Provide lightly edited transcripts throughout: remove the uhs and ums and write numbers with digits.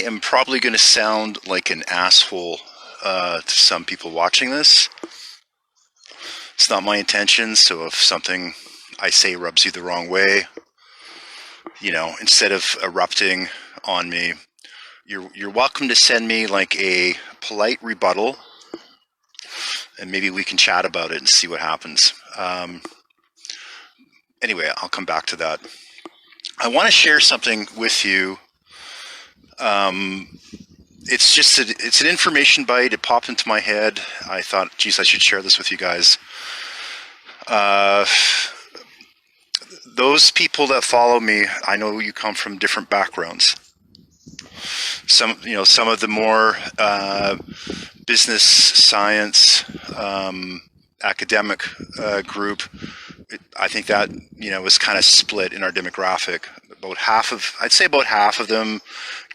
am probably going to sound like an asshole to some people watching this. It's not my intention, so if something I say rubs you the wrong way, you know, instead of erupting on me, you're welcome to send me like a polite rebuttal, and maybe we can chat about it and see what happens. Anyway, I'll come back to that. I want to share something with you. It's an information bite. It popped into my head. I thought, geez, I should share this with you guys. Those people that follow me, I know you come from different backgrounds. Some of the more business, science, academic group. I think that, is kind of split in our demographic. I'd say about half of them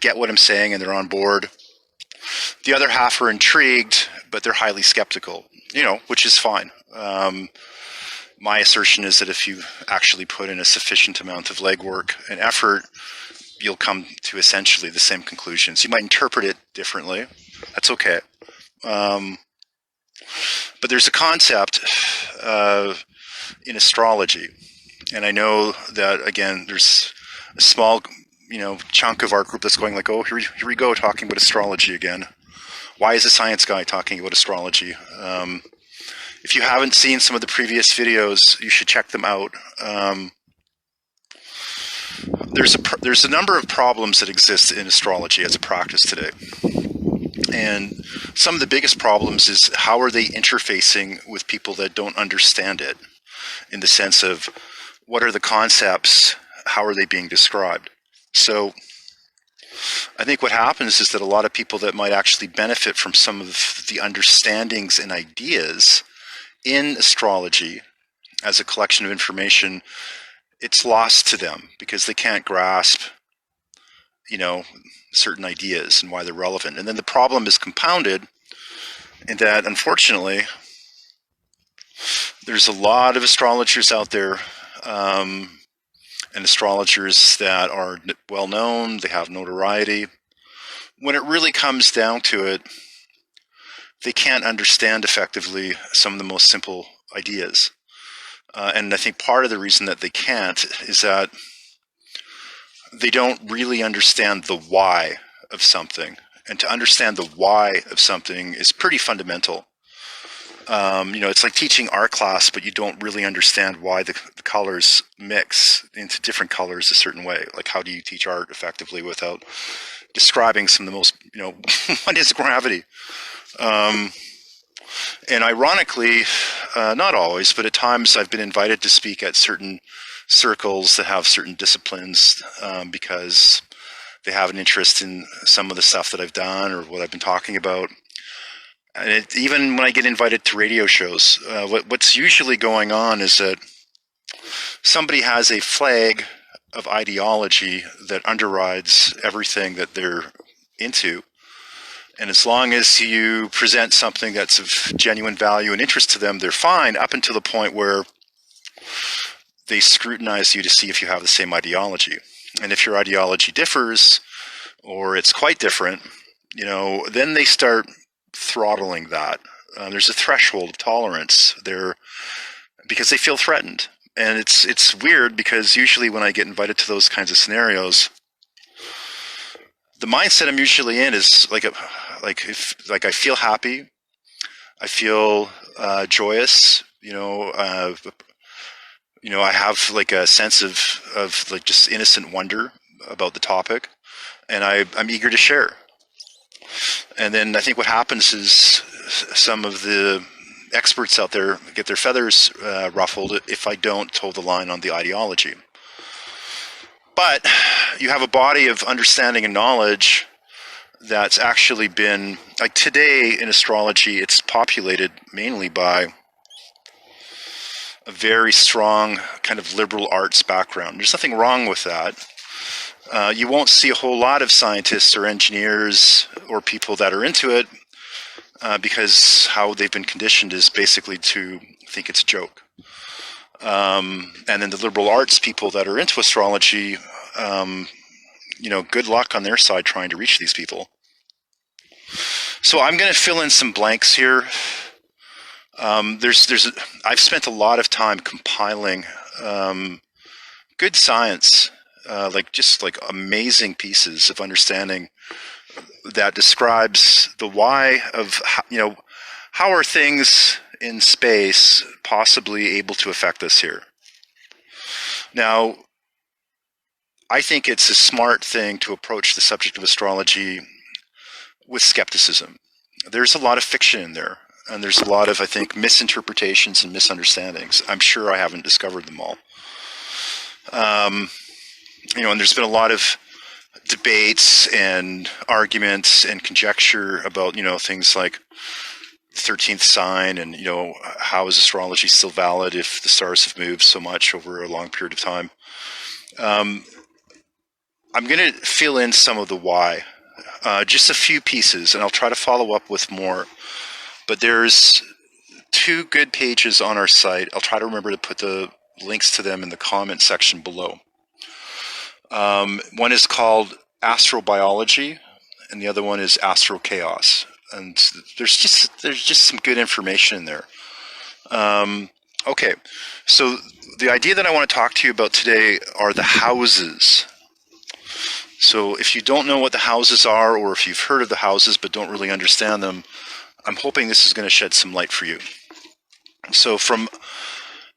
get what I'm saying and they're on board. The other half are intrigued, but they're highly skeptical, which is fine. My assertion is that if you actually put in a sufficient amount of legwork and effort, you'll come to essentially the same conclusions. You might interpret it differently. That's okay. But there's a concept in astrology, and I know that, again, there's a small chunk of our group that's going like, oh, here we go, talking about astrology again. Why is a science guy talking about astrology? If you haven't seen some of the previous videos, you should check them out. There's a number of problems that exist in astrology as a practice today. And some of the biggest problems is how are they interfacing with people that don't understand it, in the sense of what are the concepts, how are they being described? So I think what happens is that a lot of people that might actually benefit from some of the understandings and ideas in astrology as a collection of information, it's lost to them because they can't grasp, certain ideas and why they're relevant. And then the problem is compounded in that, unfortunately, there's a lot of astrologers out there, and astrologers that are well known, they have notoriety. When it really comes down to it, they can't understand effectively some of the most simple ideas. And I think part of the reason that they can't is that they don't really understand the why of something. And to understand the why of something is pretty fundamental. It's like teaching art class, but you don't really understand why the colors mix into different colors a certain way. Like, how do you teach art effectively without describing some of the most, what is gravity? And ironically, not always, but at times I've been invited to speak at certain circles that have certain disciplines because they have an interest in some of the stuff that I've done or what I've been talking about. And even when I get invited to radio shows, what's usually going on is that somebody has a flag of ideology that underrides everything that they're into. And as long as you present something that's of genuine value and interest to them, they're fine, up until the point where they scrutinize you to see if you have the same ideology. And if your ideology differs, or it's quite different, then they start throttling that. There's a threshold of tolerance there because they feel threatened. And it's weird because usually when I get invited to those kinds of scenarios, the mindset I'm usually in is like I feel happy, I feel joyous, I have like a sense of like just innocent wonder about the topic, and I'm eager to share. And then I think what happens is some of the experts out there get their feathers ruffled if I don't toe the line on the ideology. But you have a body of understanding and knowledge that's actually been, like today in astrology, it's populated mainly by a very strong kind of liberal arts background. There's nothing wrong with that. You won't see a whole lot of scientists or engineers or people that are into it because how they've been conditioned is basically to think it's a joke. And then the liberal arts people that are into astrology, good luck on their side trying to reach these people. So I'm going to fill in some blanks here. I've spent a lot of time compiling good science, like amazing pieces of understanding that describes the why of how are things in space possibly able to affect us here. Now, I think it's a smart thing to approach the subject of astrology with skepticism. There's a lot of fiction in there, and there's a lot of, I think, misinterpretations and misunderstandings. I'm sure I haven't discovered them all. And there's been a lot of debates and arguments and conjecture about, things like the 13th sign and, how is astrology still valid if the stars have moved so much over a long period of time. I'm going to fill in some of the why, just a few pieces, and I'll try to follow up with more. But there's 2 good pages on our site. I'll try to remember to put the links to them in the comment section below. One is called Astrobiology, and the other one is Astrochaos. And there's just some good information in there. Okay, so the idea that I want to talk to you about today are the houses. So if you don't know what the houses are, or if you've heard of the houses but don't really understand them, I'm hoping this is going to shed some light for you. So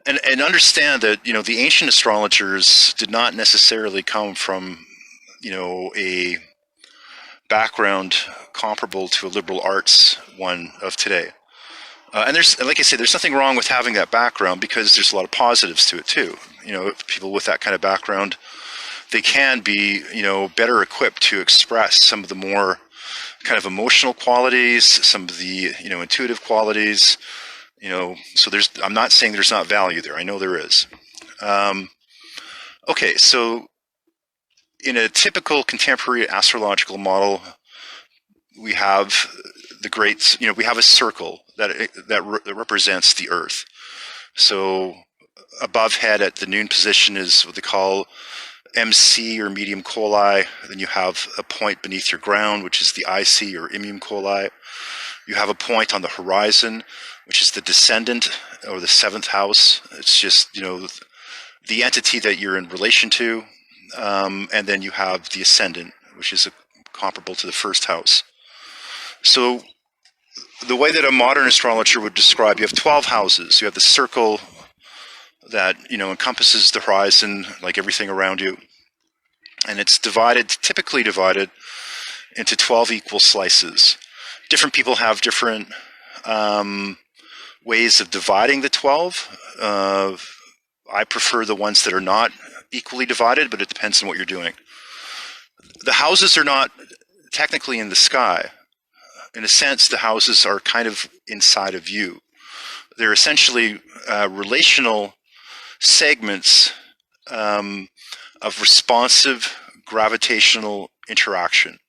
and understand that, the ancient astrologers did not necessarily come from, a background comparable to a liberal arts one of today. And there's, like I say, there's nothing wrong with having that background, because there's a lot of positives to it too. People with that kind of background, they can be, better equipped to express some of the more kind of emotional qualities, some of the, intuitive qualities, so I'm not saying there's not value there. I know there is. Okay, so in a typical contemporary astrological model, we have we have a circle that represents the Earth. So above head at the noon position is what they call MC, or medium coli. Then you have a point beneath your ground, which is the IC, or imum coli. You have a point on the horizon, which is the descendant, or the 7th house. It's just, the entity that you're in relation to. And then you have the ascendant, which is comparable to the 1st house. So the way that a modern astrologer would describe, you have 12 houses. You have the circle that, encompasses the horizon, like everything around you. And it's typically divided into 12 equal slices. Different people have different ways of dividing the 12. I prefer the ones that are not equally divided, but it depends on what you're doing. The houses are not technically in the sky. In a sense, the houses are kind of inside of you. They're essentially relational segments of responsive gravitational interaction.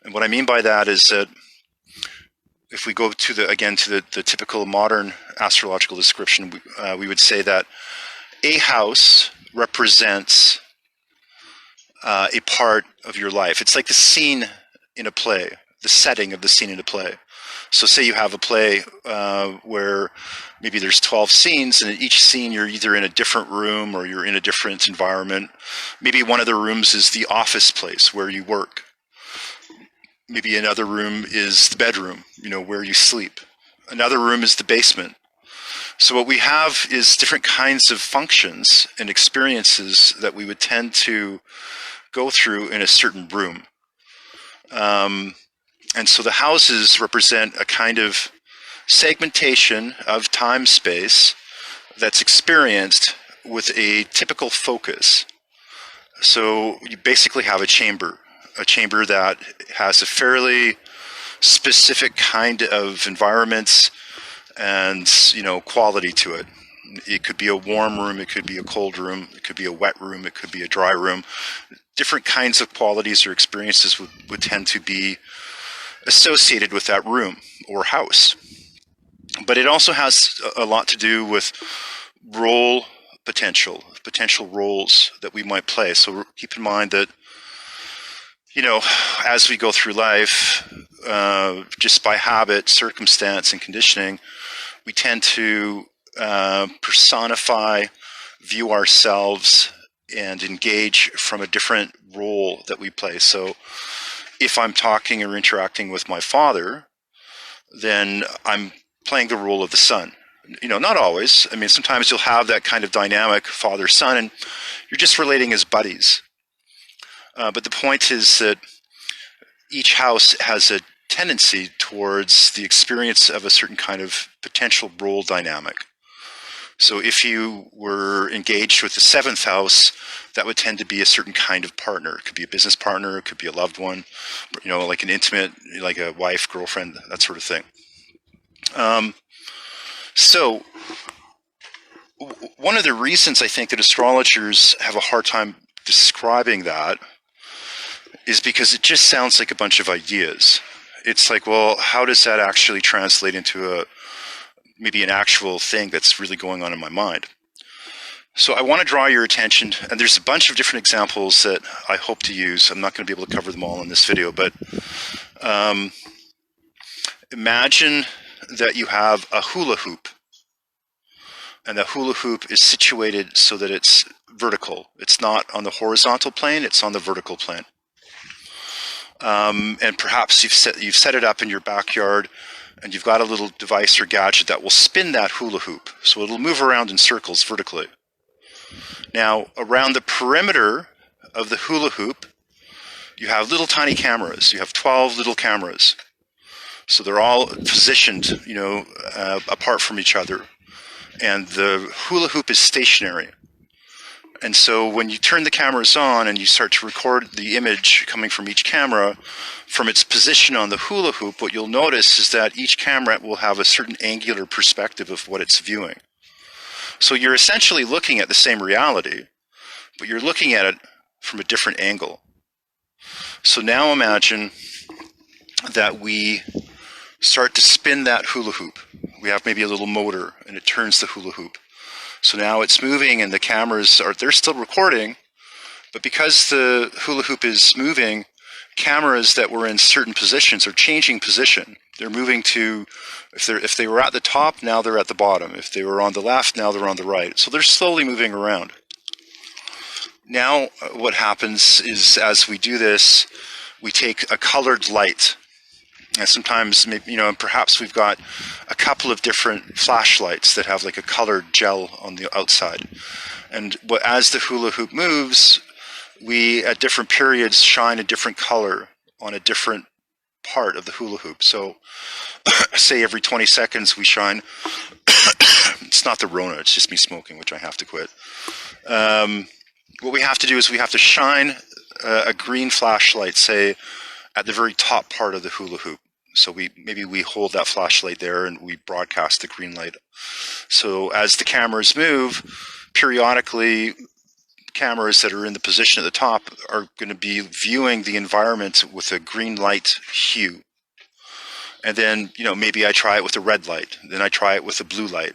And what I mean by that is that if we go to the typical modern astrological description, we would say that a house represents a part of your life. It's like the scene in a play, the setting of the scene in a play. So say you have a play where maybe there's 12 scenes, and in each scene you're either in a different room or you're in a different environment. Maybe one of the rooms is the office place where you work. Maybe another room is the bedroom, where you sleep. Another room is the basement. So what we have is different kinds of functions and experiences that we would tend to go through in a certain room. And so the houses represent a kind of segmentation of time-space that's experienced with a typical focus. So you basically have a chamber that has a fairly specific kind of environments and, quality to it. It could be a warm room, it could be a cold room, it could be a wet room, it could be a dry room. Different kinds of qualities or experiences would tend to be associated with that room or house. But it also has a lot to do with role potential roles that we might play. So keep in mind that you know, as we go through life, just by habit, circumstance, and conditioning, we tend to personify, view ourselves, and engage from a different role that we play. So if I'm talking or interacting with my father, then I'm playing the role of the son. You know, not always. I mean, sometimes you'll have that kind of dynamic father-son, and you're just relating as buddies. But the point is that each house has a tendency towards the experience of a certain kind of potential role dynamic. So if you were engaged with the seventh house, that would tend to be a certain kind of partner. It could be a business partner, it could be a loved one, you know, like an intimate, like a wife, girlfriend, that sort of thing. So one of the reasons I think that astrologers have a hard time describing that is because it just sounds like a bunch of ideas. It's like, well, how does that actually translate into maybe an actual thing that's really going on in my mind? So I want to draw your attention, and there's a bunch of different examples that I hope to use. I'm not going to be able to cover them all in this video, but imagine that you have a hula hoop, and the hula hoop is situated so that it's vertical. It's not on the horizontal plane, it's on the vertical plane. And perhaps you've set it up in your backyard, and you've got a little device or gadget that will spin that hula hoop, so it'll move around in circles vertically. Now, around the perimeter of the hula hoop, you have little tiny cameras. You have 12 little cameras. So they're all positioned, you know, apart from each other. And the hula hoop is stationary. And so when you turn the cameras on and you start to record the image coming from each camera, from its position on the hula hoop, what you'll notice is that each camera will have a certain angular perspective of what it's viewing. So you're essentially looking at the same reality, but you're looking at it from a different angle. So now imagine that we start to spin that hula hoop. We have maybe a little motor, and it turns the hula hoop. So now it's moving, and the cameras they're still recording, but because the hula hoop is moving, cameras that were in certain positions are changing position. They're moving to, if they were at the top, now they're at the bottom. If they were on the left, now they're on the right. So they're slowly moving around. Now what happens is, as we do this, we take a colored light. And sometimes, maybe, you know, and perhaps we've got a couple of different flashlights that have like a colored gel on the outside. And as the hula hoop moves, we, at different periods, shine a different color on a different part of the hula hoop. So, say every 20 seconds we shine, it's not the Rona, it's just me smoking, which I have to quit. What we have to do is we have to shine a green flashlight, say, at the very top part of the hula hoop. So maybe we hold that flashlight there and we broadcast the green light. So as the cameras move, periodically cameras that are in the position at the top are going to be viewing the environment with a green light hue. And then, you know, maybe I try it with a red light, then I try it with a blue light.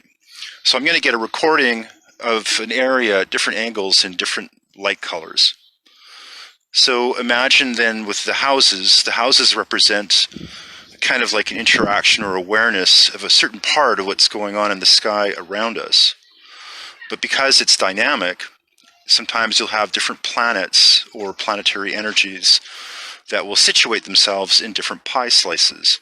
So I'm going to get a recording of an area at different angles in different light colors. So imagine then with the houses represent kind of like an interaction or awareness of a certain part of what's going on in the sky around us. But because it's dynamic, sometimes you'll have different planets or planetary energies that will situate themselves in different pie slices.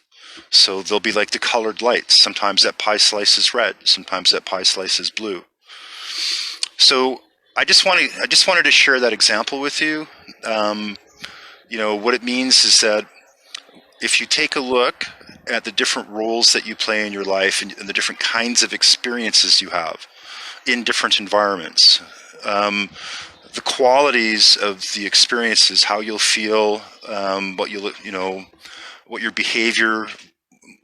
So they'll be like the colored lights. Sometimes that pie slice is red, sometimes that pie slice is blue. So I just wanted to share that example with you. You know, what it means is that if you take a look at the different roles that you play in your life and the different kinds of experiences you have in different environments, the qualities of the experiences, how you'll feel, what your behavior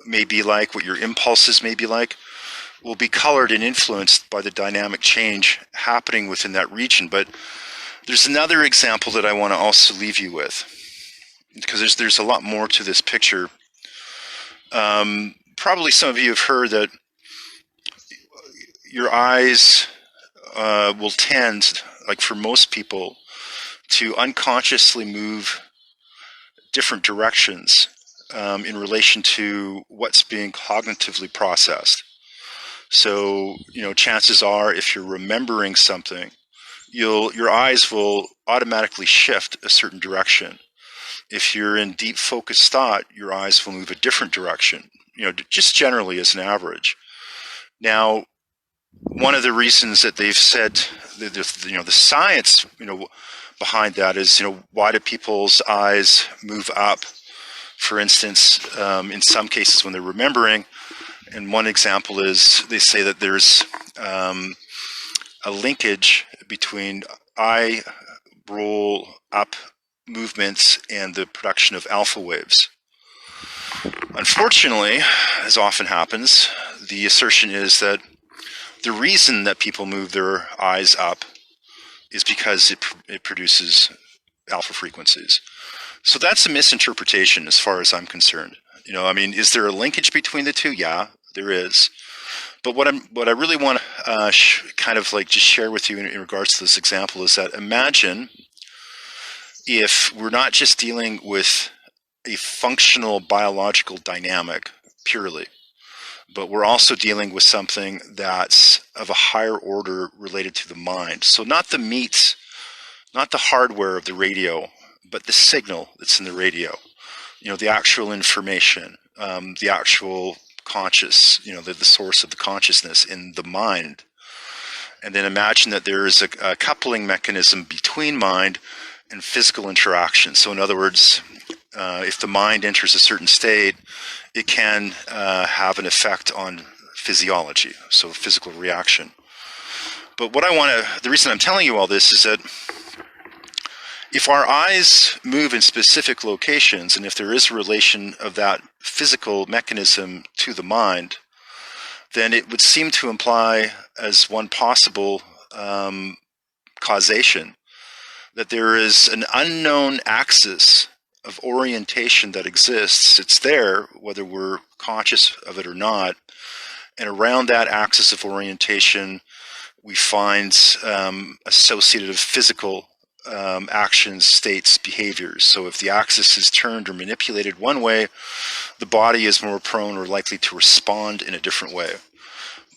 may be like, what your impulses may be like, will be colored and influenced by the dynamic change happening within that region. But there's another example that I want to also leave you with, because there's a lot more to this picture. Probably some of you have heard that your eyes will tend, like for most people, to unconsciously move different directions in relation to what's being cognitively processed. So, chances are, if you're remembering something, your eyes will automatically shift a certain direction. If you're in deep focused thought, your eyes will move a different direction, just generally as an average. Now, one of the reasons that they've said, the science, behind that is, why do people's eyes move up? For instance, in some cases when they're remembering, and one example is they say that there's a linkage between eye roll up movements and the production of alpha waves. Unfortunately, as often happens, the assertion is that the reason that people move their eyes up is because it produces alpha frequencies. So that's a misinterpretation as far as I'm concerned. Is there a linkage between the two? Yeah, there is. But what I really want to kind of like just share with you in regards to this example is that imagine if we're not just dealing with a functional biological dynamic purely, but we're also dealing with something that's of a higher order related to the mind. So not the meat, not the hardware of the radio, but the signal that's in the radio. The actual information, the actual conscious, the source of the consciousness in the mind. And then imagine that there is a coupling mechanism between mind and physical interaction. So in other words, if the mind enters a certain state, it can have an effect on physiology, so physical reaction. But the reason I'm telling you all this is that if our eyes move in specific locations, and if there is a relation of that physical mechanism to the mind, then it would seem to imply, as one possible causation, that there is an unknown axis of orientation that exists. It's there, whether we're conscious of it or not. And around that axis of orientation, we find associative physical actions, states, behaviors. So if the axis is turned or manipulated one way, the body is more prone or likely to respond in a different way.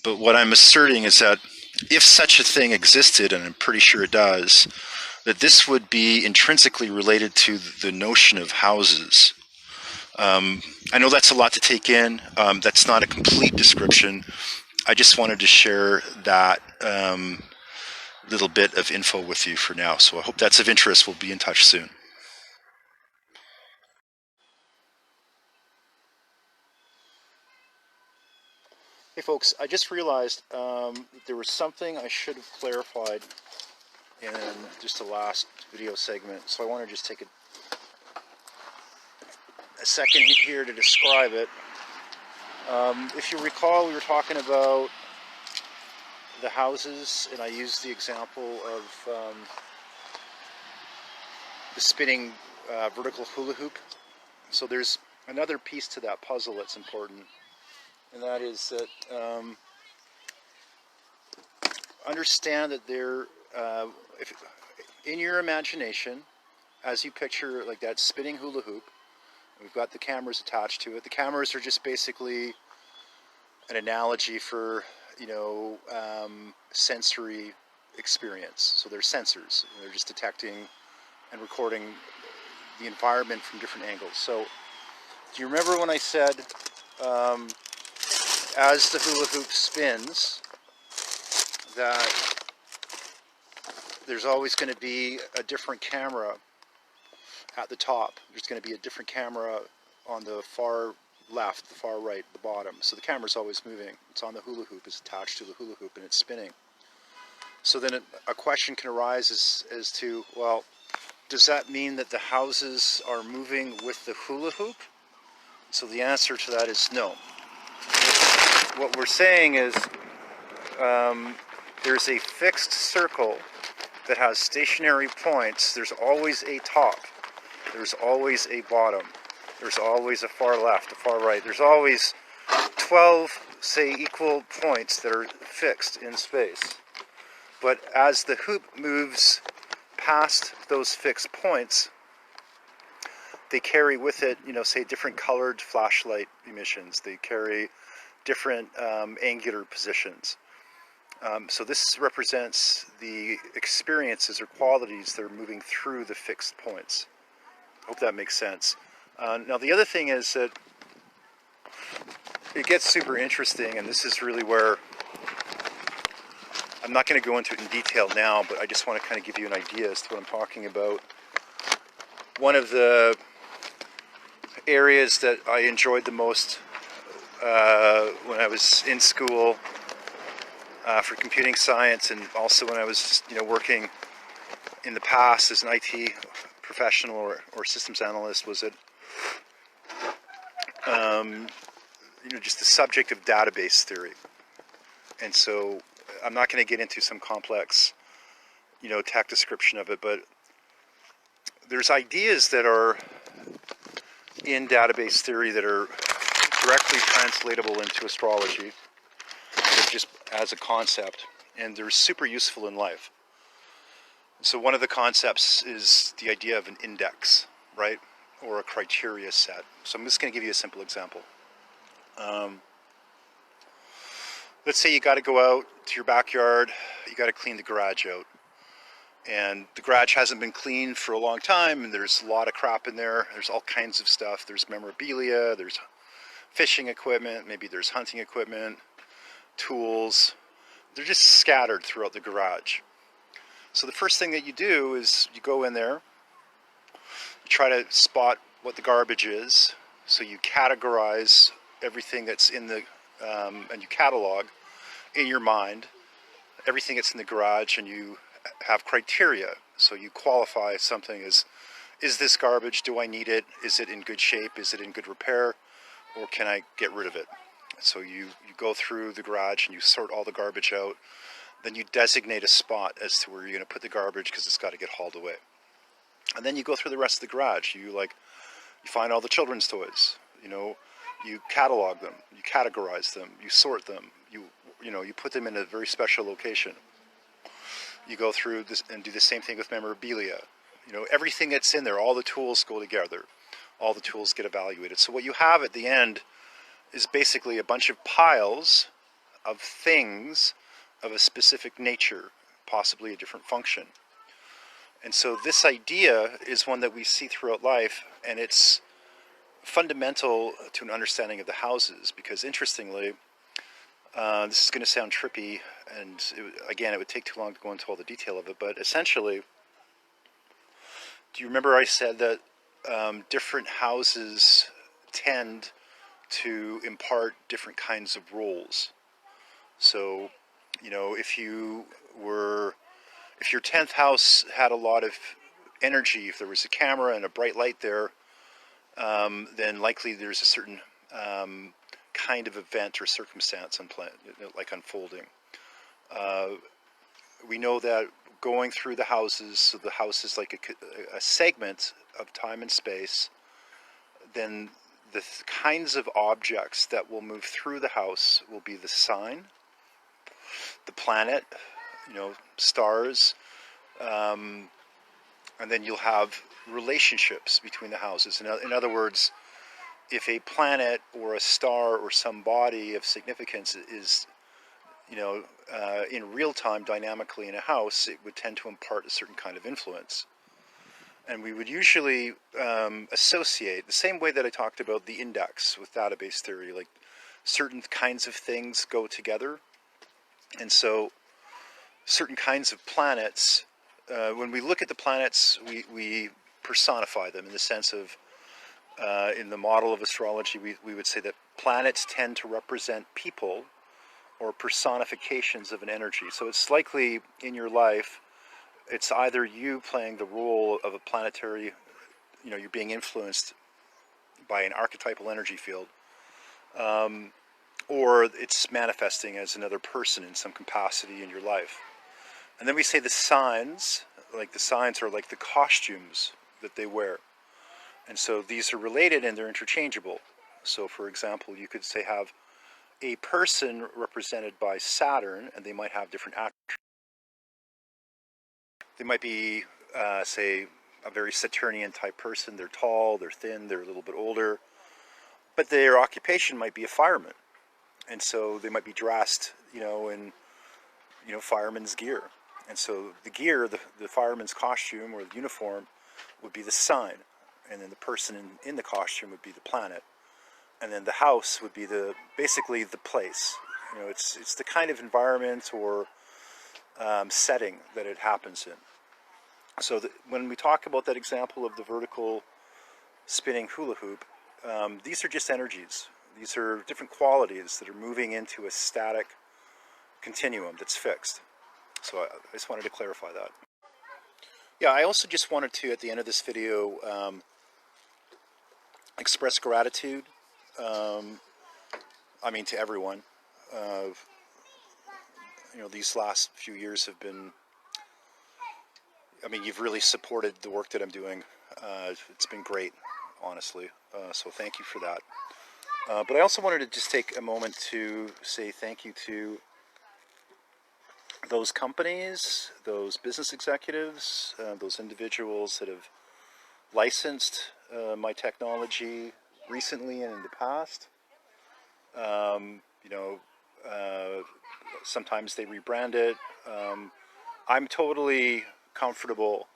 But what I'm asserting is that if such a thing existed, and I'm pretty sure it does, that this would be intrinsically related to the notion of houses. I know that's a lot to take in. That's not a complete description. I just wanted to share that little bit of info with you for now. So I hope that's of interest. We'll be in touch soon. Hey folks, I just realized there was something I should have clarified in just the last video segment. So I want to just take a second here to describe it. If you recall, we were talking about the houses, and I used the example of the spinning vertical hula hoop. So there's another piece to that puzzle that's important, and that is that understand that if in your imagination, as you picture like that spinning hula hoop, we've got the cameras attached to it. The cameras are just basically an analogy for sensory experience. So they're sensors. They're just detecting and recording the environment from different angles. So do you remember when I said as the hula hoop spins that there's always going to be a different camera at the top? There's going to be a different camera on the far left, the far right, the bottom. So the camera's always moving. It's on the hula hoop, it's attached to the hula hoop, and it's spinning. So then a question can arise as to, well, does that mean that the houses are moving with the hula hoop? So the answer to that is no. What we're saying is there's a fixed circle that has stationary points. There's always a top. There's always a bottom. There's always a far left, a far right. There's always 12, say, equal points that are fixed in space. But as the hoop moves past those fixed points, they carry with it, say different colored flashlight emissions. They carry different angular positions. So this represents the experiences or qualities that are moving through the fixed points. Hope that makes sense. Now the other thing is that it gets super interesting, and this is really where I'm not going to go into it in detail now, but I just want to kind of give you an idea as to what I'm talking about. One of the areas that I enjoyed the most when I was in school for computing science, and also when I was working in the past as an IT professional or systems analyst, was that just the subject of database theory. And so I'm not going to get into some complex tech description of it, but there's ideas that are in database theory that are directly translatable into astrology, just as a concept, and they're super useful in life. So one of the concepts is the idea of an index, right, or a criteria set. So I'm just going to give you a simple example. Let's say you got to go out to your backyard, you got to clean the garage out, and the garage hasn't been cleaned for a long time, and there's a lot of crap in there. There's all kinds of stuff. There's memorabilia, there's fishing equipment, maybe there's hunting equipment, tools. They're just scattered throughout the garage. So the first thing that you do is you go in there, you try to spot what the garbage is, so you categorize everything that's in the, and you catalog in your mind everything that's in the garage, and you have criteria. So you qualify something as, is this garbage? Do I need it? Is it in good shape? Is it in good repair? Or can I get rid of it? So you go through the garage and you sort all the garbage out. Then you designate a spot as to where you're going to put the garbage, because it's got to get hauled away. And then you go through the rest of the garage. You find all the children's toys. You catalog them, you categorize them, you sort them, you put them in a very special location. You go through this and do the same thing with memorabilia. Everything that's in there, all the tools go together, all the tools get evaluated. So what you have at the end is basically a bunch of piles of things of a specific nature, possibly a different function. And so this idea is one that we see throughout life, and it's fundamental to an understanding of the houses, because interestingly, this is going to sound trippy, and it would take too long to go into all the detail of it, but essentially, do you remember I said that different houses tend to impart different kinds of roles? So, if your 10th house had a lot of energy, if there was a camera and a bright light there, then likely there's a certain kind of event or circumstance unfolding. We know that going through the houses, so the house is like a segment of time and space, then the kinds of objects that will move through the house will be the sign, the planet, stars, and then you'll have relationships between the houses. In other words, if a planet or a star or some body of significance is, in real time dynamically in a house, it would tend to impart a certain kind of influence. And we would usually associate, the same way that I talked about the index with database theory, like certain kinds of things go together. And so certain kinds of planets, when we look at the planets, we personify them in the sense of, in the model of astrology, we would say that planets tend to represent people or personifications of an energy. So it's likely in your life, it's either you playing the role of a planetary, you're being influenced by an archetypal energy field, or it's manifesting as another person in some capacity in your life. And then we say the signs are like the costumes that they wear. And so these are related and they're interchangeable. So for example, you could say have a person represented by Saturn, and they might have different attributes. They might be, say, a very Saturnian type person. They're tall, they're thin, they're a little bit older, but their occupation might be a fireman. And so they might be dressed, in, fireman's gear. And so the gear, the fireman's costume or the uniform would be the sign. And then the person in the costume would be the planet. And then the house would be basically the place. It's the kind of environment or setting that it happens in. So when we talk about that example of the vertical spinning hula hoop, these are just energies. These are different qualities that are moving into a static continuum that's fixed. So I just wanted to clarify that. Yeah, I also just wanted to, at the end of this video, express gratitude, to everyone. These last few years have been, you've really supported the work that I'm doing. It's been great, honestly. So thank you for that. But I also wanted to just take a moment to say thank you to those companies, those business executives, those individuals that have licensed my technology recently and in the past. Sometimes they rebrand it. I'm totally comfortable,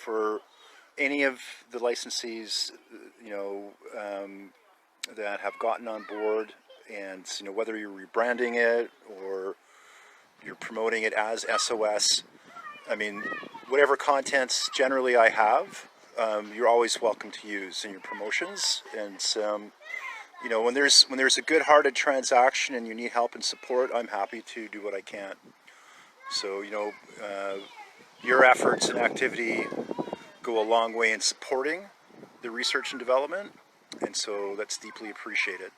for any of the licensees, that have gotten on board, and whether you're rebranding it or you're promoting it as SOS, whatever contents generally I have, you're always welcome to use in your promotions. And when there's a good-hearted transaction and you need help and support, I'm happy to do what I can. So your efforts and activity go a long way in supporting the research and development, and so that's deeply appreciated.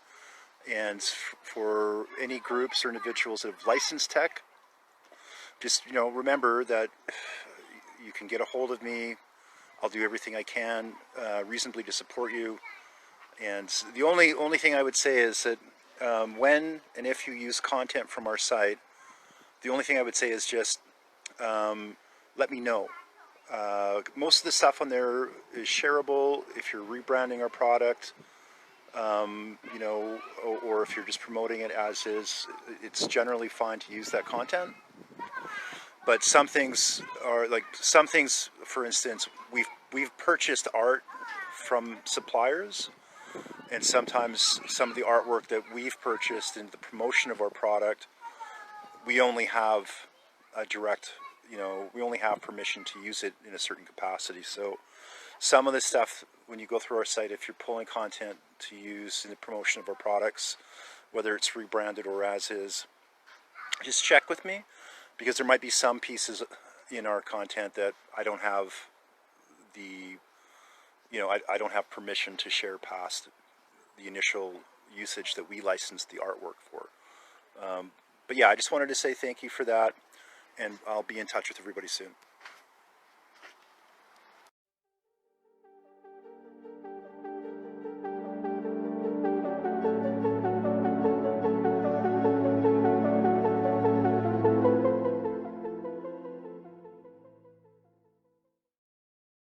And for any groups or individuals that have licensed tech, just remember that you can get a hold of me. I'll do everything I can reasonably to support you. And the only thing I would say is that when and if you use content from our site, the only thing I would say is just let me know. Most of the stuff on there is shareable if you're rebranding our product, or if you're just promoting it as is. It's generally fine to use that content. But some things, for instance, we've purchased art from suppliers, and sometimes some of the artwork that we've purchased in the promotion of our product, we only have a direct, we only have permission to use it in a certain capacity. So some of the stuff, when you go through our site, if you're pulling content to use in the promotion of our products, whether it's rebranded or as is, just check with me, because there might be some pieces in our content that I don't have I don't have permission to share past the initial usage that we licensed the artwork for. But yeah, I just wanted to say thank you for that, and I'll be in touch with everybody soon.